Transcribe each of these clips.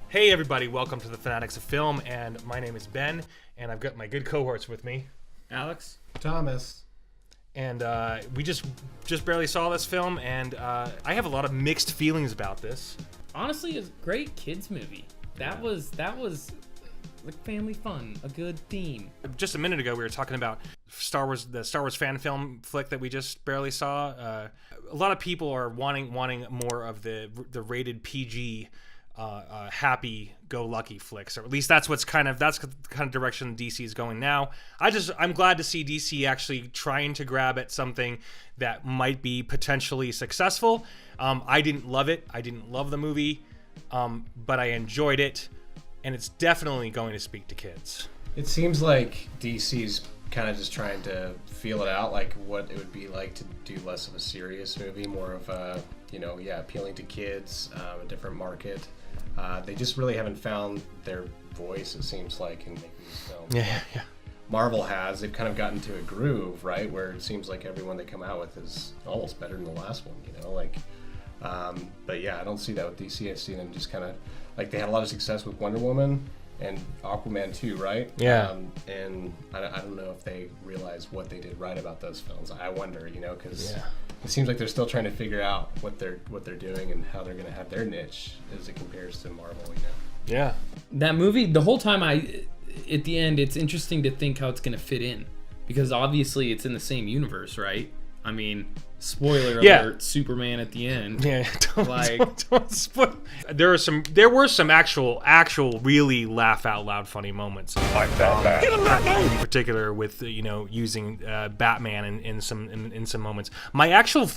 Hey everybody, welcome to the Fanatics of Film, and my name is Ben, and I've got my good cohorts with me. Alex. Thomas. And we just barely saw this film, and I have a lot of mixed feelings about this. Honestly, it's a great kids movie. That was like family fun, a good theme. Just a minute ago, we were talking about the Star Wars fan film flick that we just barely saw. A lot of people are wanting more of the rated PG, happy-go-lucky flicks, or at least that's the kind of direction DC is going now. I'm glad to see DC actually trying to grab at something that might be potentially successful. I didn't love it. I didn't love the movie, but I enjoyed it. And it's definitely going to speak to kids. It seems like DC's kind of just trying to feel it out, like what it would be like to do less of a serious movie, more of a, appealing to kids, a different market. They just really haven't found their voice, it seems like, in making these films. Yeah. Marvel has. They've kind of gotten to a groove, right, where it seems like everyone they come out with is almost better than the last one, But yeah, I don't see that with DC. I've seen them just kind of, like, they had a lot of success with Wonder Woman and Aquaman too, right? Yeah. And I don't know if they realize what they did right about those films. I wonder, because it seems like they're still trying to figure out what they're doing and how they're going to have their niche as it compares to Marvel, Yeah. That movie, the whole time at the end, it's interesting to think how it's going to fit in. Because obviously it's in the same universe, right? I mean, spoiler alert, Superman at the end. Yeah, don't spoil. There were some actual really laugh out loud funny moments. Like Batman. In particular with using Batman in some moments. My actual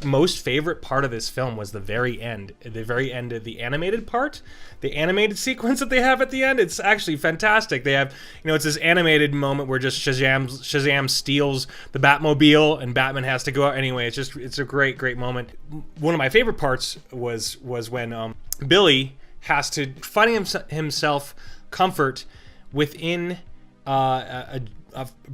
most favorite part of this film was the very end of the animated part. The animated sequence that they have at the end, it's actually fantastic. They have, it's this animated moment where just Shazam steals the Batmobile and Batman has to go out anyway. It's a great moment. One of my favorite parts was when Billy has to find himself comfort within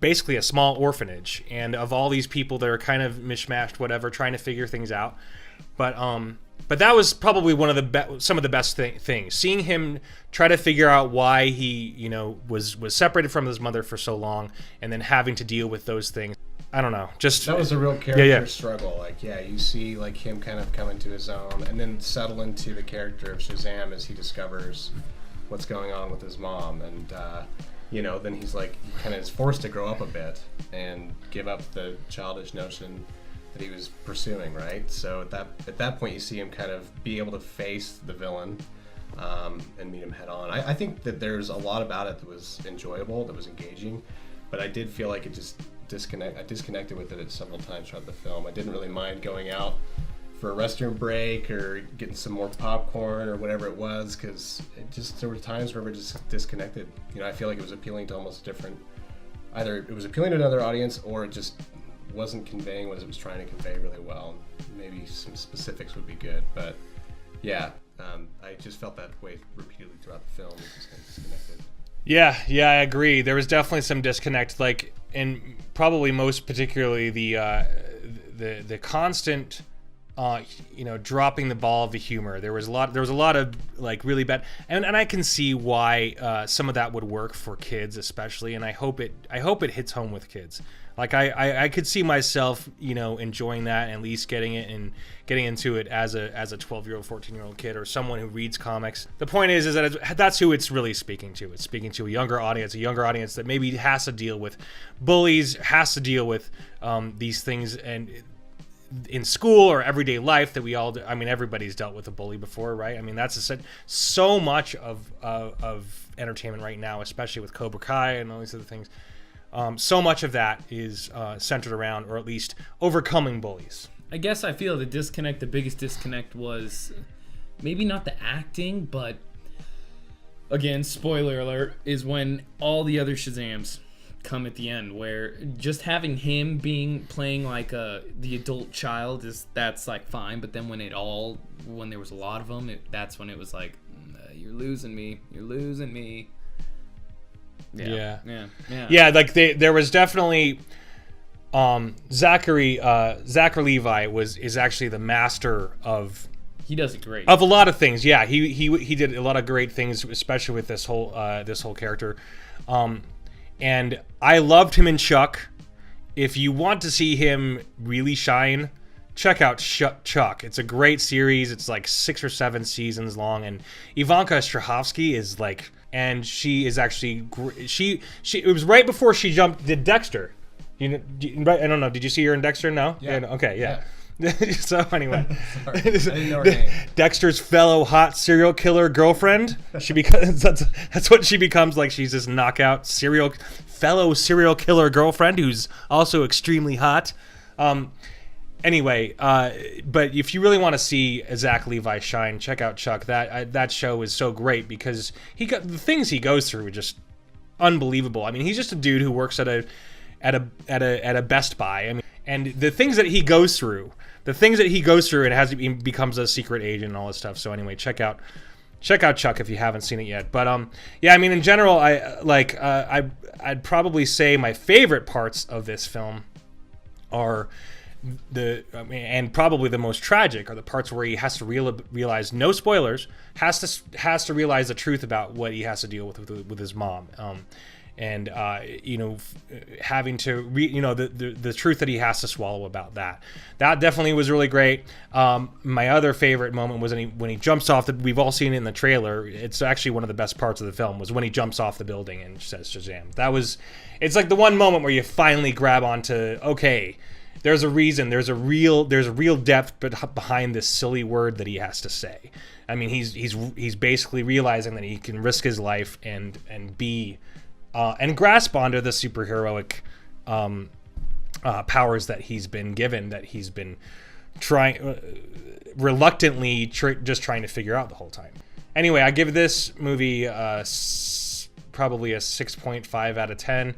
basically a small orphanage, and of all these people that are kind of mishmashed, whatever, trying to figure things out. But that was probably one of some of the best things. Seeing him try to figure out why he, was separated from his mother for so long, and then having to deal with those things. I don't know. Just that was a real character struggle. Like, you see like him kind of come into his own, and then settle into the character of Shazam as he discovers what's going on with his mom, and then he's like, he kind of is forced to grow up a bit and give up the childish notion that he was pursuing, right? So at that point, you see him kind of be able to face the villain and meet him head on. I think that there's a lot about it that was enjoyable, that was engaging, but I did feel like it just I disconnected with it several times throughout the film. I didn't really mind going out for a restroom break or getting some more popcorn or whatever it was, because there were times where we're just disconnected. I feel like it was appealing to almost different. Either it was appealing to another audience, or it just wasn't conveying what it was trying to convey really well. Maybe some specifics would be good, but I just felt that way repeatedly throughout the film. It was kind of disconnected. Yeah, I agree. There was definitely some disconnect, and probably most particularly the constant, dropping the ball of the humor. There was a lot of like really bad, and I can see why some of that would work for kids, especially, and I hope it hits home with kids. Like I could see myself, enjoying that, and at least getting into it as a 12-year-old, 14-year-old kid, or someone who reads comics. The point is that that's who it's really speaking to. It's speaking to a younger audience that maybe has to deal with bullies, has to deal with these things, and in school or everyday life that we all do. I mean, everybody's dealt with a bully before, right? I mean, that's so much of entertainment right now, especially with Cobra Kai and all these other things. So much of that is centered around, or at least overcoming bullies. I guess I feel the biggest disconnect was maybe not the acting, but again, spoiler alert, is when all the other Shazams come at the end, where just having him playing like the adult child that's like fine, but then when there was a lot of them, that's when it was like, you're losing me. Yeah. Like there was definitely Zachary Levi is actually the master of He does it great. a lot of things. Yeah, he did a lot of great things, especially with this whole character. And I loved him in Chuck. If you want to see him really shine, check out Chuck. It's a great series. It's like 6 or 7 seasons long, and Ivanka Strahovski is like, and she is actually she. It was right before she did Dexter. Right? I don't know. Did you see her in Dexter? No. Yeah. Okay. Yeah. So anyway, Sorry, I didn't know her name. Dexter's fellow hot serial killer girlfriend. She becomes that's what she becomes. Like, she's this knockout fellow serial killer girlfriend who's also extremely hot. Anyway, but if you really want to see Zach Levi shine, check out Chuck. That show is so great because the things he goes through are just unbelievable. I mean, he's just a dude who works at a Best Buy. I mean, and the things that he goes through, and he becomes a secret agent and all this stuff. So anyway, check out Chuck if you haven't seen it yet. But yeah, I mean, in general, I'd probably say my favorite parts of this film are and probably the most tragic are the parts where he has to realize, no spoilers, has to realize the truth about what he has to deal with his mom, and having to the truth that he has to swallow about that. That definitely was really great. My other favorite moment was when he jumps off we've all seen it in the trailer. It's actually one of the best parts of the film, was when he jumps off the building and says Shazam. It's like the one moment where you finally grab onto, okay, there's a reason, there's a real depth behind this silly word that he has to say. I mean, he's basically realizing that he can risk his life and be and grasp onto the superheroic powers that he's been given, that he's been reluctantly just trying to figure out the whole time. Anyway, I give this movie probably a 6.5 out of 10.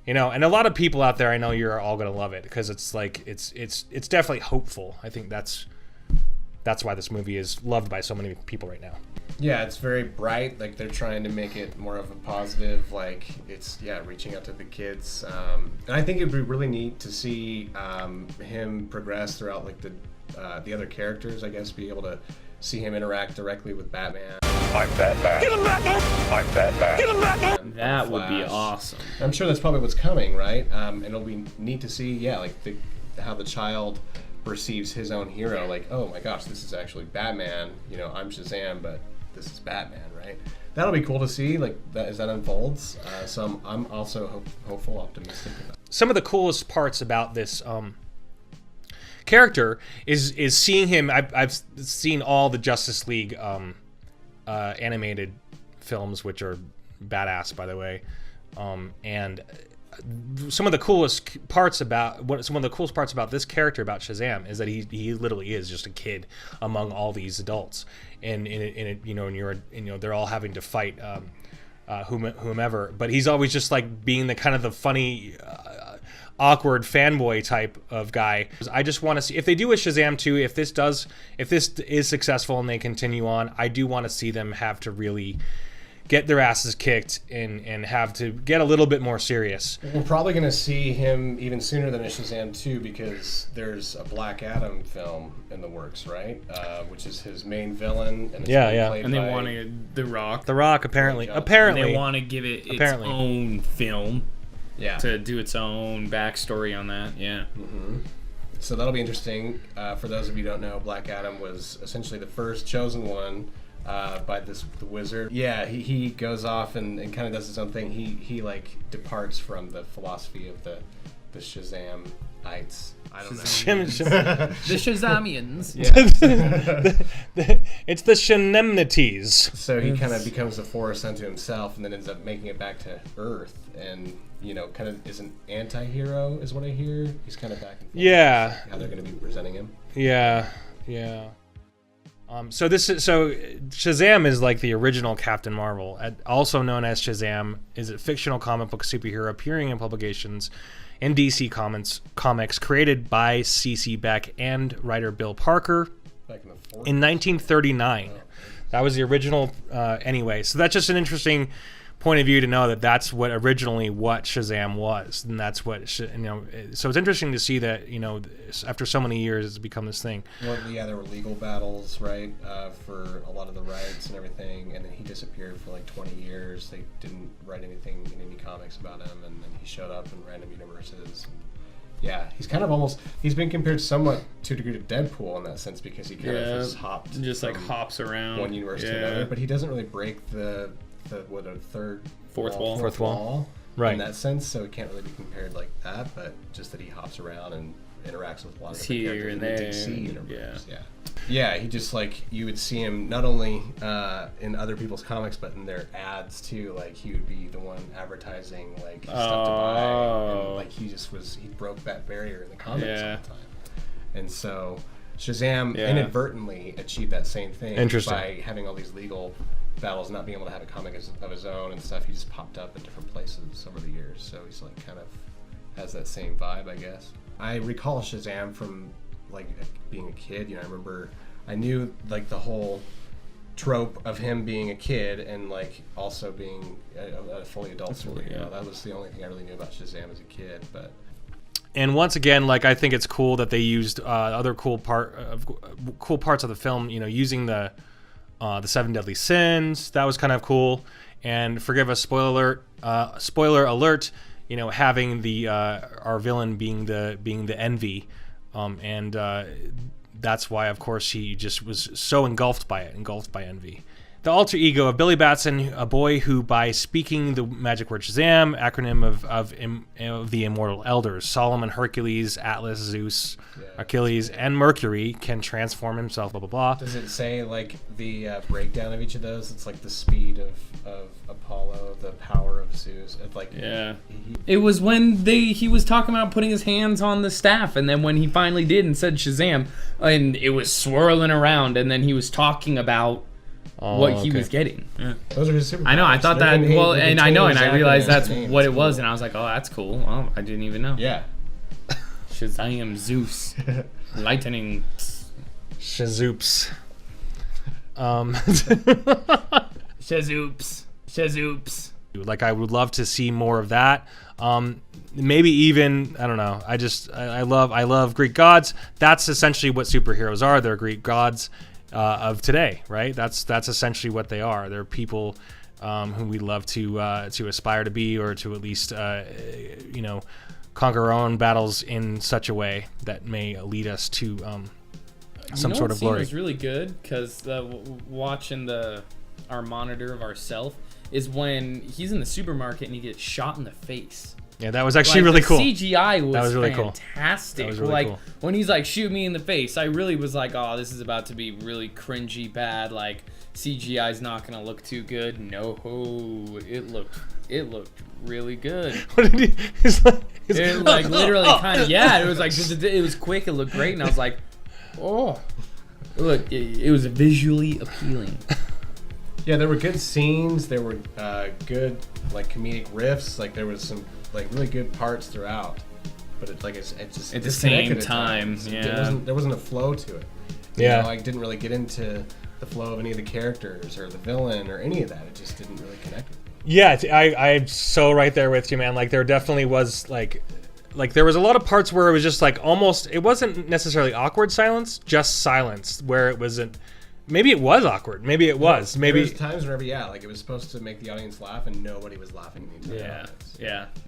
And a lot of people out there, I know you're all gonna love it because it's like it's definitely hopeful. I think that's why this movie is loved by so many people right now. Yeah, it's very bright. Like, they're trying to make it more of a positive. Like, it's reaching out to the kids. And I think it'd be really neat to see him progress throughout, like, the other characters. I guess be able to see him interact directly with Batman. I'm Batman. Get him, Batman! I'm Batman. Get him, Batman! That would be awesome. I'm sure that's probably what's coming, right? And it'll be neat to see, how the child perceives his own hero. Like, oh my gosh, this is actually Batman. I'm Shazam, but this is Batman, right? That'll be cool to see, like, that as that unfolds. So I'm also hopeful, optimistic about it. Some of the coolest parts about this character is seeing him. I've seen all the Justice League animated films, which are badass, by the way, and some of the coolest parts about this character, about Shazam, is that he literally is just a kid among all these adults, and they're all having to fight whomever, but he's always just like being the kind of the funny awkward fanboy type of guy. I just want to see if they do a Shazam 2, if this is successful and they continue on, I do want to see them have to really get their asses kicked and have to get a little bit more serious. We're probably going to see him even sooner than a Shazam 2 because there's a Black Adam film in the works, right? Which is his main villain. And it's and they want The Rock. The Rock, apparently. And they want to give it its own film. Yeah. To do its own backstory on that, yeah. Mm-hmm. So that'll be interesting. For those of you who don't know, Black Adam was essentially the first chosen one by the wizard. Yeah, he goes off and kind of does his own thing. He like departs from the philosophy of the Shazamites. I don't know. The Shazamians. Yeah. It's the Shanemnites. So he kind of becomes a force unto himself and then ends up making it back to Earth and, kind of is an anti-hero is what I hear. He's kind of back and forth. Yeah. How they're going to be presenting him. Yeah. So Shazam is like the original Captain Marvel, also known as Shazam, is a fictional comic book superhero appearing in publications in DC Comics, created by C.C. Beck and writer Bill Parker in 1939. That was the original. Anyway, so that's just an interesting point of view to know that that's what originally what Shazam was, and that's what so it's interesting to see that after so many years it's become this thing. Well, yeah, there were legal battles, right, for a lot of the rights and everything, and then he disappeared for like 20 years. They didn't write anything in any comics about him, and then he showed up in random universes. Yeah, he's been compared somewhat to a degree to Deadpool in that sense, because he kind of just hops around one universe to another, but he doesn't really break the fourth wall, right, in that sense, so it can't really be compared like that, but just that he hops around and interacts with a lot of different characters in the DC universe. Yeah, he just you would see him not only in other people's comics, but in their ads too. Like he would be the one advertising stuff to buy, and he broke that barrier in the comics all the time. And so Shazam inadvertently achieved that same thing by having all these legal battles, not being able to have a comic of his own and stuff. He just popped up in different places over the years, so he's kind of has that same vibe, I guess. I recall Shazam from being a kid. I knew the whole trope of him being a kid and also being a fully adult superhero. That was the only thing I really knew about Shazam as a kid. And once again, I think it's cool that they used other cool parts of the film. Using the 7 Deadly Sins. That was kind of cool. And forgive us, spoiler alert. Having the our villain being the Envy, and that's why, of course, he just was so engulfed by envy. The alter ego of Billy Batson, a boy who, by speaking the magic word Shazam, acronym of the immortal elders, Solomon, Hercules, Atlas, Zeus, Achilles, and Mercury, can transform himself, blah, blah, blah. Does it say, the breakdown of each of those? It's the speed of Apollo, the power of Zeus. It was when he was talking about putting his hands on the staff, and then when he finally did and said Shazam, and it was swirling around, and then he was talking about what he was getting. Yeah. Those are his superpowers. I know. I thought that. And I realized that's what it was, and I was like, "Oh, that's cool. Oh, I didn't even know." Yeah. Shazam, Zeus, lightning, Shazoops. Shazoops. I would love to see more of that. Maybe even, I don't know. I love Greek gods. That's essentially what superheroes are. They're Greek gods of today, right? That's essentially what they are. They're people who we love to aspire to be, or to at least conquer our own battles in such a way that may lead us to some sort of glory. It was really good because watching our monitor of ourself is when he's in the supermarket and he gets shot in the face. Yeah, that was actually really cool. CGI was really fantastic. That was really cool. When he's shoot me in the face, I really was oh, this is about to be really cringy bad. CGI's not gonna look too good. No, it looked really good. What did he? Literally kind of it was it was quick. It looked great, and I was oh, look, it was visually appealing. Yeah, there were good scenes. There were good comedic riffs. There was some really good parts throughout. But it's just at the same time, there wasn't a flow to it. I didn't really get into the flow of any of the characters or the villain or any of that. It just didn't really connect with me. Yeah, I'm so right there with you, man. There definitely was there was a lot of parts where it was just almost, it wasn't necessarily awkward silence, just silence, where it wasn't. Maybe it was awkward. Maybe it was. Maybe there was times whenever, it was supposed to make the audience laugh, and nobody was laughing the entire audience.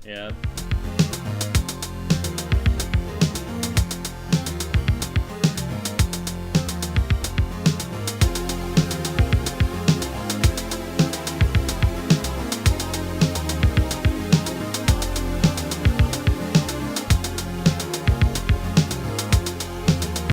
Yeah.